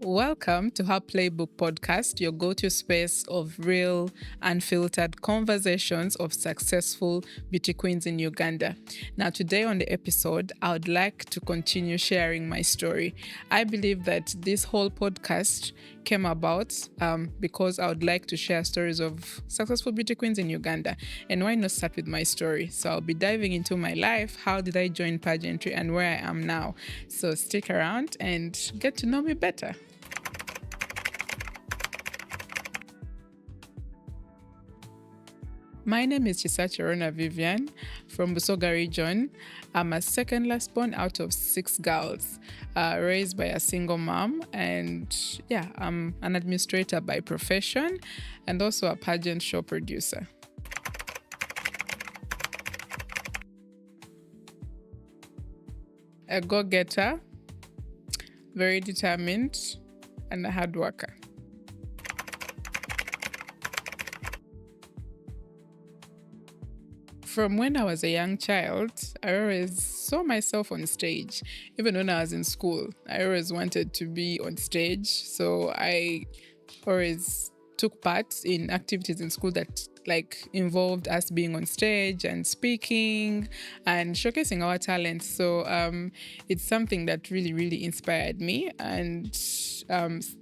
Welcome to our Playbook podcast, your go-to space of real, unfiltered conversations of successful beauty queens in Uganda. Now, today on the episode, I would like to continue sharing my story. I believe that this whole podcast came about because I would like to share stories of successful beauty queens in Uganda. And why not start with my story? So I'll be diving into my life, how did I join pageantry, and where I am now. So stick around and get to know me better. My name is Chisachirona Vivian from Busoga region. I'm a second last born out of 6 girls, raised by a single mom. And I'm an administrator by profession and also a pageant show producer. A go-getter, very determined, and a hard worker. From when I was a young child, I always saw myself on stage. Even when I was in school, I always wanted to be on stage. So I always took part in activities in school that involved us being on stage and speaking and showcasing our talents. So it's something that really, really inspired me. And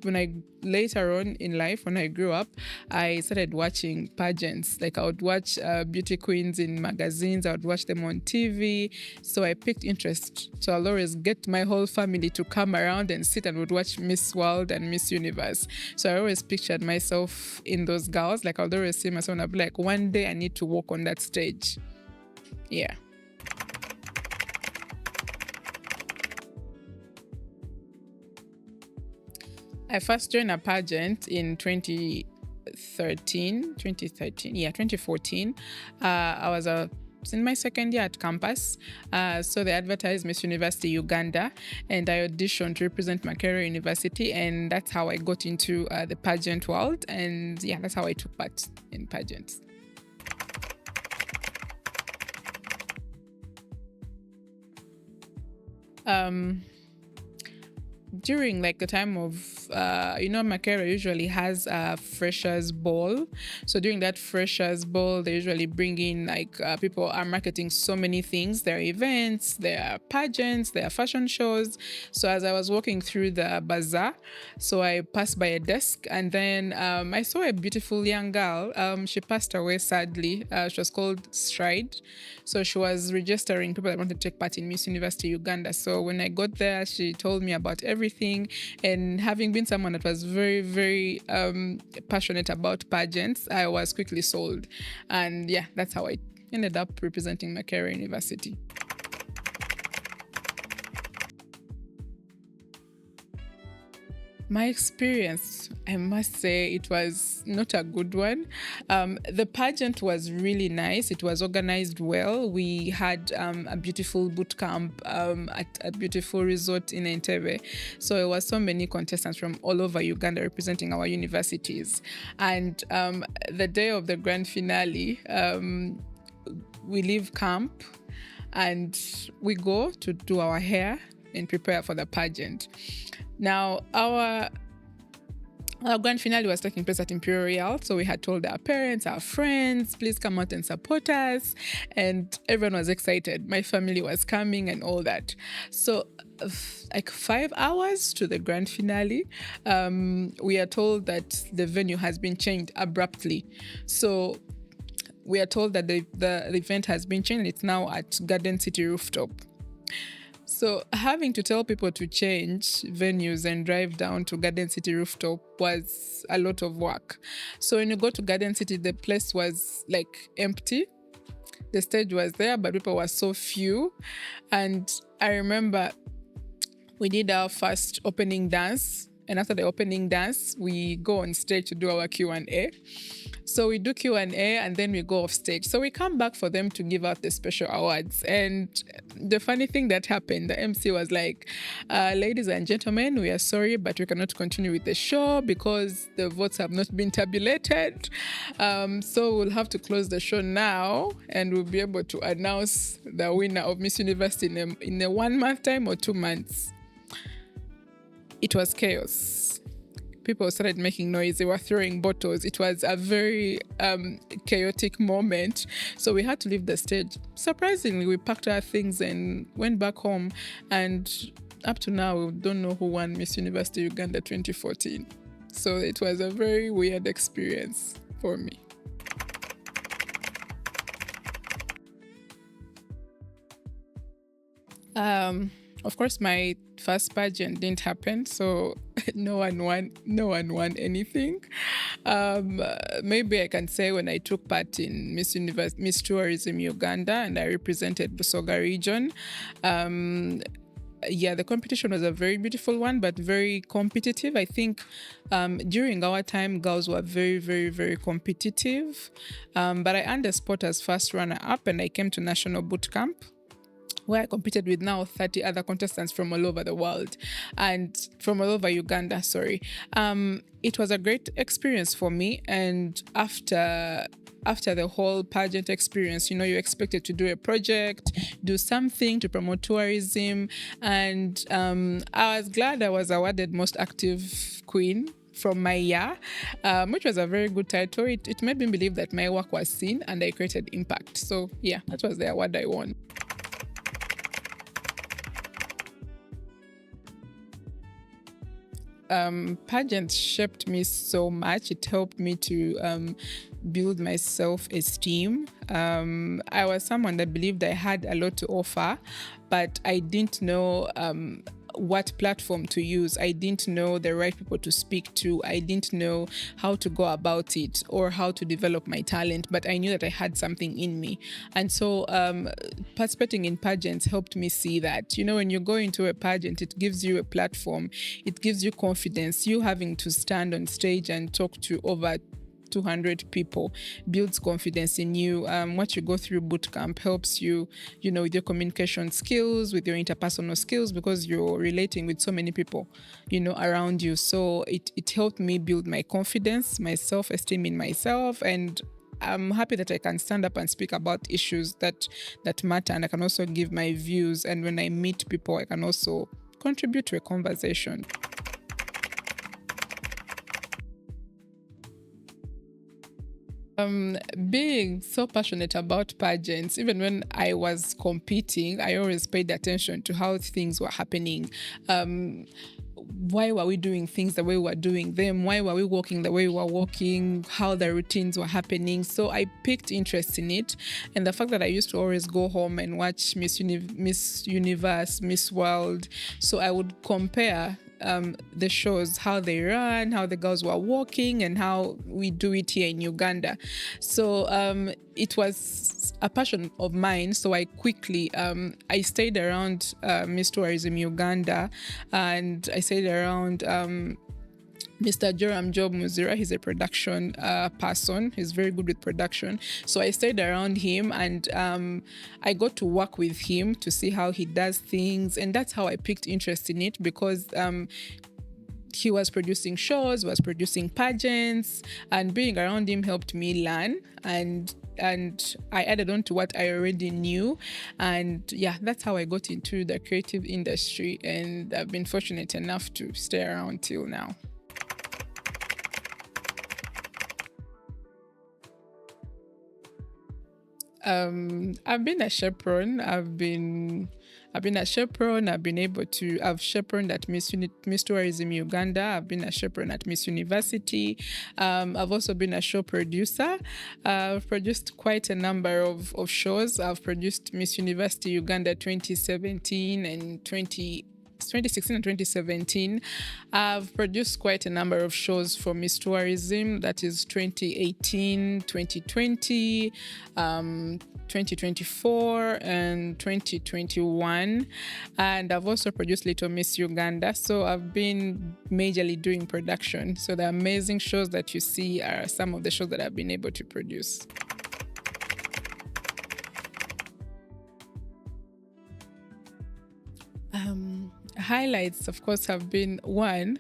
when I later on in life, when I grew up, I started watching pageants. I would watch beauty queens in magazines. I would watch them on TV. So I picked interest. So I'll always get my whole family to come around and sit and would watch Miss World and Miss Universe. So I always pictured myself in those girls. I would always see myself and I'd be like, one day I need to walk on that stage. Yeah. I first joined a pageant in 2014. I was in my second year at campus. So they advertised Miss University Uganda and I auditioned to represent Makerere University, and that's how I got into the pageant world, and that's how I took part in pageants. During the time of Makerere usually has a freshers ball. So during that freshers ball, they usually bring in people are marketing so many things. There are events, there are pageants, there are fashion shows. So as I was walking through the bazaar, so I passed by a desk, and then I saw a beautiful young girl. She passed away sadly. She was called Stride. So she was registering people that wanted to take part in Miss University Uganda. So when I got there, she told me about everything, and having been someone that was very, very passionate about pageants, I was quickly sold. And that's how I ended up representing Makerere University. My experience, I must say, it was not a good one. The pageant was really nice. It was organized well. We had a beautiful boot camp at a beautiful resort in Entebbe. So it was so many contestants from all over Uganda representing our universities. And the day of the grand finale, we leave camp and we go to do our hair and prepare for the pageant. Now, our grand finale was taking place at Imperial, so we had told our parents, our friends, please come out and support us, and everyone was excited. My family was coming and all that. So 5 hours to the grand finale, we are told that the venue has been changed abruptly. So we are told that the event has been changed. It's now at Garden City Rooftop. So having to tell people to change venues and drive down to Garden City Rooftop was a lot of work. So when you go to Garden City, the place was empty. The stage was there, but people were so few. And I remember we did our first opening dance. And after the opening dance, we go on stage to do our Q&A. So we do Q&A and then we go off stage. So we come back for them to give out the special awards. And the funny thing that happened, the MC was like, ladies and gentlemen, we are sorry, but we cannot continue with the show because the votes have not been tabulated. So we'll have to close the show now, and we'll be able to announce the winner of Miss University in a 1 month time or 2 months. it was chaos. People started making noise. They were throwing bottles. It was a very chaotic moment. So we had to leave the stage. Surprisingly, we packed our things and went back home. And up to now, we don't know who won Miss University Uganda 2014. So it was a very weird experience for me. Of course, my first pageant didn't happen, so no one won anything. Maybe I can say when I took part in Miss Tourism Uganda and I represented Busoga region. The competition was a very beautiful one, but very competitive. I think during our time, girls were very, very, very competitive. But I earned a spot as first runner-up, and I came to National Boot Camp, where I competed with now 30 other contestants from all over the world and from all over Uganda, sorry. It was a great experience for me. And after the whole pageant experience, you're expected to do a project, do something to promote tourism. And I was glad I was awarded Most Active Queen from my year, which was a very good title. It made me believe that my work was seen and I created impact. So yeah, that was the award I won. Pageants shaped me so much. It helped me to build my self-esteem. I was someone that believed I had a lot to offer, but I didn't know what platform to use. I didn't know the right people to speak to. I didn't know how to go about it or how to develop my talent, but I knew that I had something in me. And so participating in pageants helped me see that, when you go into a pageant, it gives you a platform, it gives you confidence. You having to stand on stage and talk to over 200 people builds confidence in you. What you go through boot camp helps you, with your communication skills, with your interpersonal skills, because you're relating with so many people, around you. So it helped me build my confidence, my self-esteem in myself, and I'm happy that I can stand up and speak about issues that matter, and I can also give my views. And when I meet people, I can also contribute to a conversation. Being so passionate about pageants, even when I was competing, I always paid attention to how things were happening. Why were we doing things the way we were doing them? Why were we walking the way we were walking? How the routines were happening? So I picked interest in it. And the fact that I used to always go home and watch Miss Universe, Miss World. So I would compare the shows, how they run, how the girls were walking, and how we do it here in Uganda. So it was a passion of mine. So I quickly, I stayed around Miss Tourism Uganda, and I stayed around Mr. Joram Job Muzira. He's a production person. He's very good with production. So I stayed around him, and I got to work with him to see how he does things. And that's how I picked interest in it, because he was producing shows, was producing pageants, and being around him helped me learn. And I added on to what I already knew. And yeah, that's how I got into the creative industry. And I've been fortunate enough to stay around till now. I've been a chaperone. I've been a chaperone. I've chaperoned at Miss Tourism Uganda. I've been a chaperone at Miss University. I've also been a show producer. I've produced quite a number of shows. I've produced Miss University Uganda 2017 and 2016 and 2017. I've produced quite a number of shows for Miss Tourism, that is 2018, 2020, 2024, and 2021. And I've also produced Little Miss Uganda. So I've been majorly doing production. So the amazing shows that you see are some of the shows that I've been able to produce. Highlights, of course, have been one.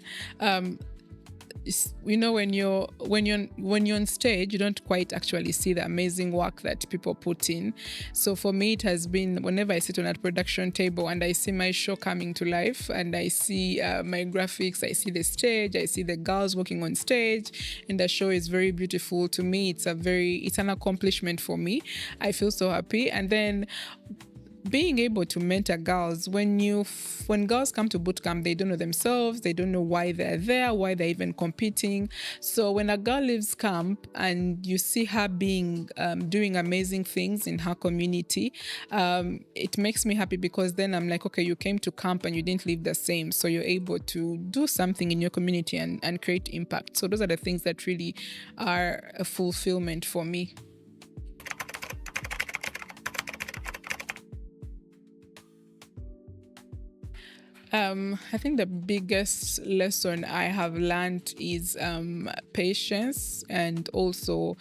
when you're on stage, you don't quite actually see the amazing work that people put in. So for me, it has been, whenever I sit on that production table and I see my show coming to life, and I see my graphics, I see the stage, I see the girls working on stage, and the show is very beautiful. To me, it's an accomplishment for me. I feel so happy. And then being able to mentor girls, when girls come to bootcamp, they don't know themselves, they don't know why they're there, why they're even competing. So when a girl leaves camp and you see her doing amazing things in her community, it makes me happy, because then I'm like, okay, you came to camp and you didn't leave the same, so you're able to do something in your community and create impact. So those are the things that really are a fulfillment for me. I think the biggest lesson I have learned is patience, and also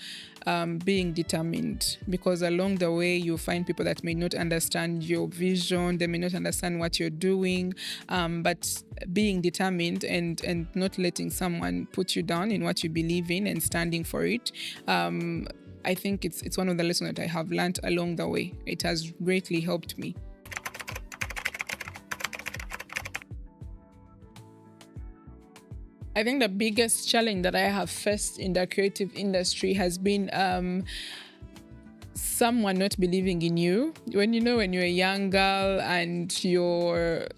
being determined, because along the way you find people that may not understand your vision, they may not understand what you're doing, but being determined and not letting someone put you down in what you believe in and standing for it. I think it's one of the lessons that I have learned along the way. It has greatly helped me. I think the biggest challenge that I have faced in the creative industry has been someone not believing in you. When you're a young girl and you're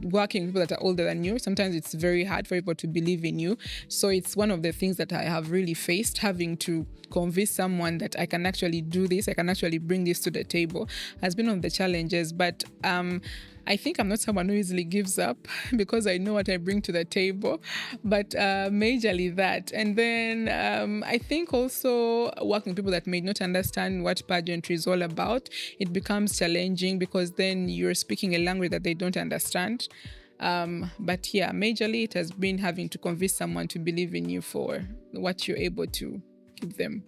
working with people that are older than you, sometimes it's very hard for people to believe in you. So it's one of the things that I have really faced, having to convince someone that I can actually do this, I can actually bring this to the table, has been one of the challenges. But I think I'm not someone who easily gives up, because I know what I bring to the table, but majorly that. And then I think also working with people that may not understand what pageantry is all about, it becomes challenging, because then you're speaking a language that they don't understand. But yeah, majorly it has been having to convince someone to believe in you for what you're able to give them.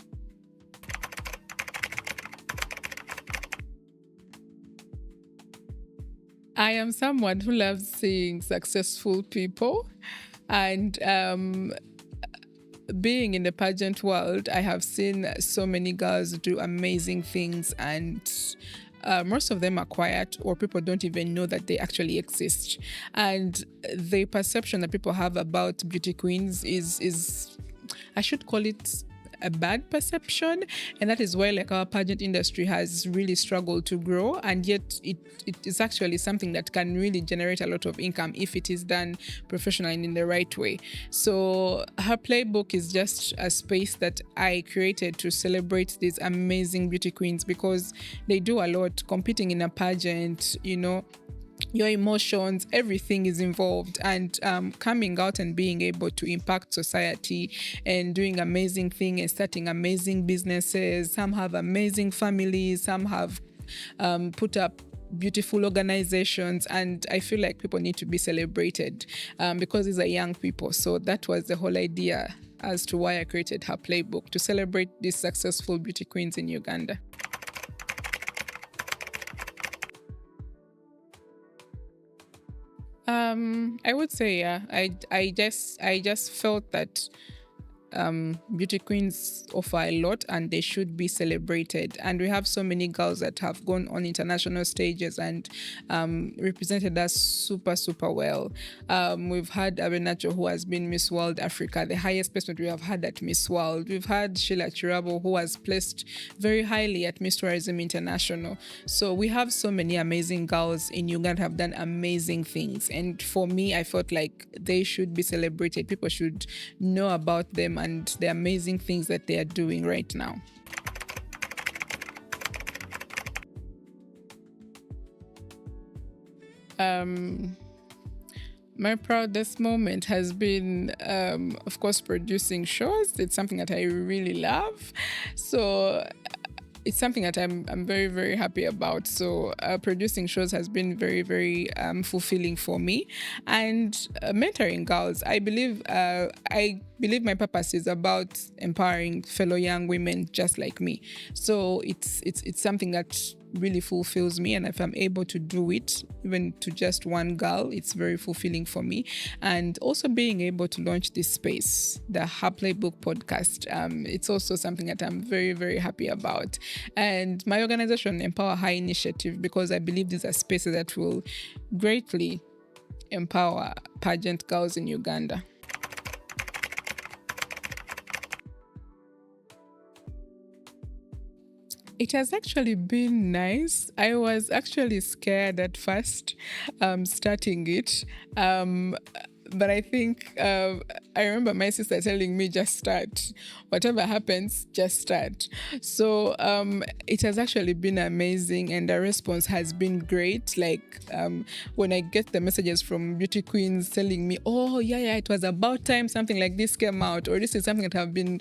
I am someone who loves seeing successful people, and being in the pageant world, I have seen so many girls do amazing things, and most of them are quiet, or people don't even know that they actually exist. And the perception that people have about beauty queens is I should call it a bad perception, and that is why our pageant industry has really struggled to grow, and yet it is actually something that can really generate a lot of income if it is done professionally and in the right way. So her playbook is just a space that I created to celebrate these amazing beauty queens, because they do a lot. Competing in a pageant, your emotions, everything is involved, and coming out and being able to impact society and doing amazing things and starting amazing businesses. Some have amazing families, some have put up beautiful organizations, and I feel like people need to be celebrated because these are young people. So that was the whole idea as to why I created her playbook, to celebrate these successful beauty queens in Uganda. I would say, yeah. I just felt that beauty queens offer a lot and they should be celebrated. And we have so many girls that have gone on international stages and represented us super, super well. We've had Abenacho, who has been Miss World Africa, the highest placement we have had at Miss World. We've had Sheila Chirabo, who has placed very highly at Miss Tourism International. So we have so many amazing girls in Uganda have done amazing things. And for me, I felt like they should be celebrated. People should know about them and the amazing things that they are doing right now. My proudest moment has been, of course, producing shows. It's something that I really love. So it's something that I'm very, very happy about. So producing shows has been very, very fulfilling for me. And mentoring girls, I believe my purpose is about empowering fellow young women just like me. So it's something that really fulfills me, and if I'm able to do it even to just one girl, it's very fulfilling for me. And also being able to launch this space, the Playbook podcast, it's also something that I'm very, very happy about. And my organization, Empower High Initiative, because I believe these are spaces that will greatly empower pageant girls in Uganda. It has actually been nice. I was actually scared at first starting it. But I think I remember my sister telling me, just start. Whatever happens, just start. So it has actually been amazing, and the response has been great. Like when I get the messages from beauty queens telling me, oh, yeah, it was about time something like this came out, or this is something that I've been,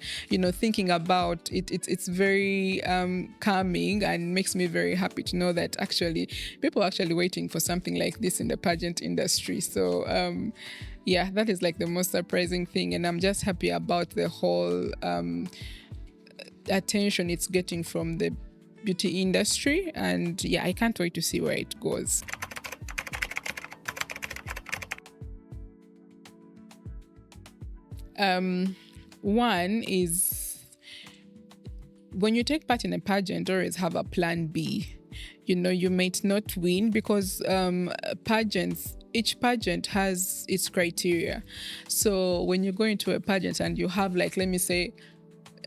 thinking about. It's very calming and makes me very happy to know that actually people are actually waiting for something like this in the pageant industry. So yeah, that is like the most surprising thing, and I'm just happy about the whole attention it's getting from the beauty industry. And yeah, I can't wait to see where it goes. One is, when you take part in a pageant, always have a plan B. You might not win because each pageant has its criteria. So when you go into a pageant and you have, like, let me say,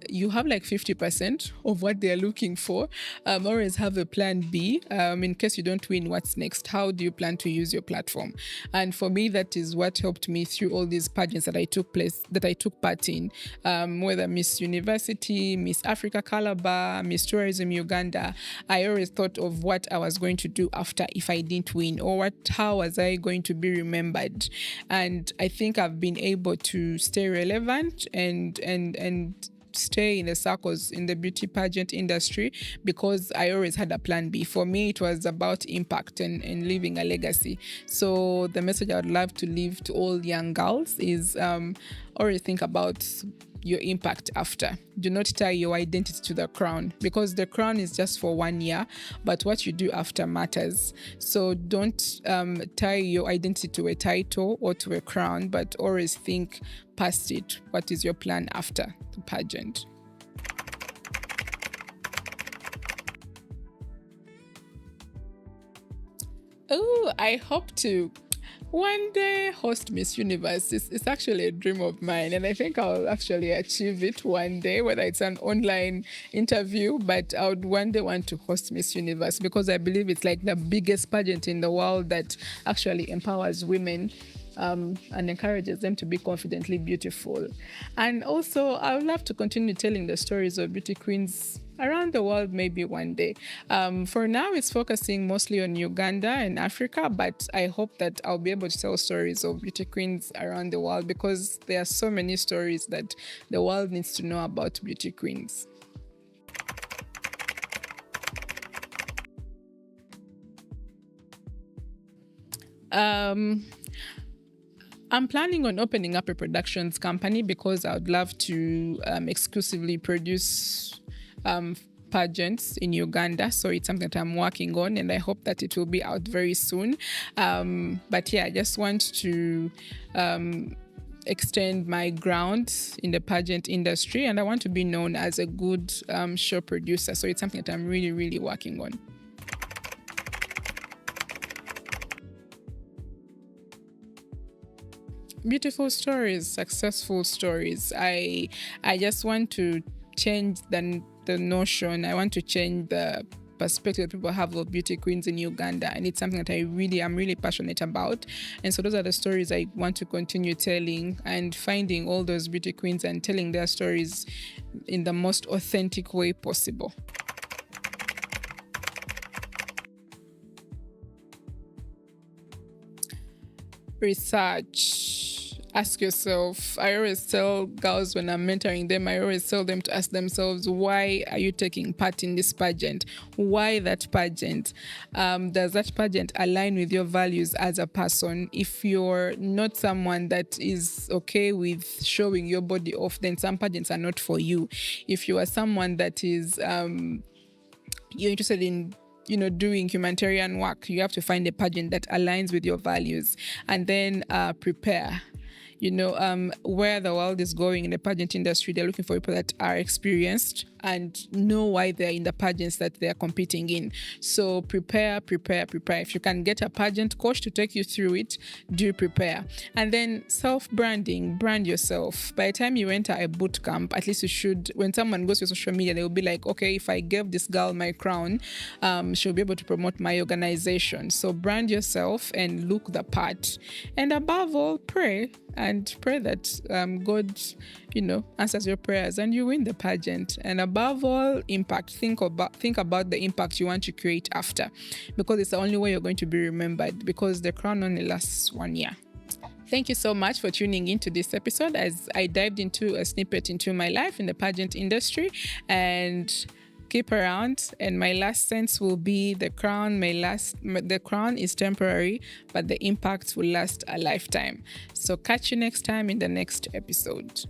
you have like 50% of what they're looking for, always have a plan B. In case you don't win, what's next? How do you plan to use your platform? And for me, that is what helped me through all these pageants that I took part in, whether Miss University, Miss Africa Calabar, Miss Tourism Uganda. I always thought of what I was going to do after if I didn't win, or how was I going to be remembered. And I think I've been able to stay relevant and stay in the circles in the beauty pageant industry because I always had a plan B. For me, it was about impact and leaving a legacy. So the message I would love to leave to all young girls is always think about your impact after. Do not tie your identity to the crown, because the crown is just for 1 year, but what you do after matters. So don't tie your identity to a title or to a crown, but always think past it. What is your plan after the pageant? Oh, I hope to one day host Miss Universe. It's actually a dream of mine, and I think I'll actually achieve it one day, whether it's an online interview, but I would one day want to host Miss Universe because I believe it's like the biggest pageant in the world that actually empowers women and encourages them to be confidently beautiful. And also, I would love to continue telling the stories of beauty queens around the world, maybe one day. For now, it's focusing mostly on Uganda and Africa, but I hope that I'll be able to tell stories of beauty queens around the world because there are so many stories that the world needs to know about beauty queens. I'm planning on opening up a productions company because I would love to exclusively produce pageants in Uganda. So it's something that I'm working on, and I hope that it will be out very soon. But yeah, I just want to extend my ground in the pageant industry, and I want to be known as a good show producer. So it's something that I'm really, really working on. Beautiful stories, successful stories. I just want to change the notion. I want to change the perspective that people have of beauty queens in Uganda, and it's something that I'm really passionate about. And so those are the stories I want to continue telling, and finding all those beauty queens and telling their stories in the most authentic way possible. Research. Ask yourself. I always tell girls when I'm mentoring them, I always tell them to ask themselves, why are you taking part in this pageant? Why that pageant? Does that pageant align with your values as a person? If you're not someone that is okay with showing your body off, then some pageants are not for you. If you are someone that is you're interested in doing humanitarian work, you have to find a pageant that aligns with your values, and then prepare. Where the world is going in the pageant industry, they're looking for people that are experienced and know why they're in the pageants that they're competing in. So prepare. If you can get a pageant coach to take you through it, do prepare. And then self-branding, brand yourself. By the time you enter a boot camp, at least you should, when someone goes to social media, they will be like, okay, if I gave this girl my crown, she'll be able to promote my organization. So brand yourself and look the part. And above all, pray that God, answers your prayers and you win the pageant. And above all, impact. Think about the impact you want to create after, because it's the only way you're going to be remembered, because the crown only lasts 1 year. Thank you so much for tuning into this episode as I dived into a snippet into my life in the pageant industry. And keep around, and my last sense will be the crown. The crown is temporary, but the impact will last a lifetime. So catch you next time in the next episode.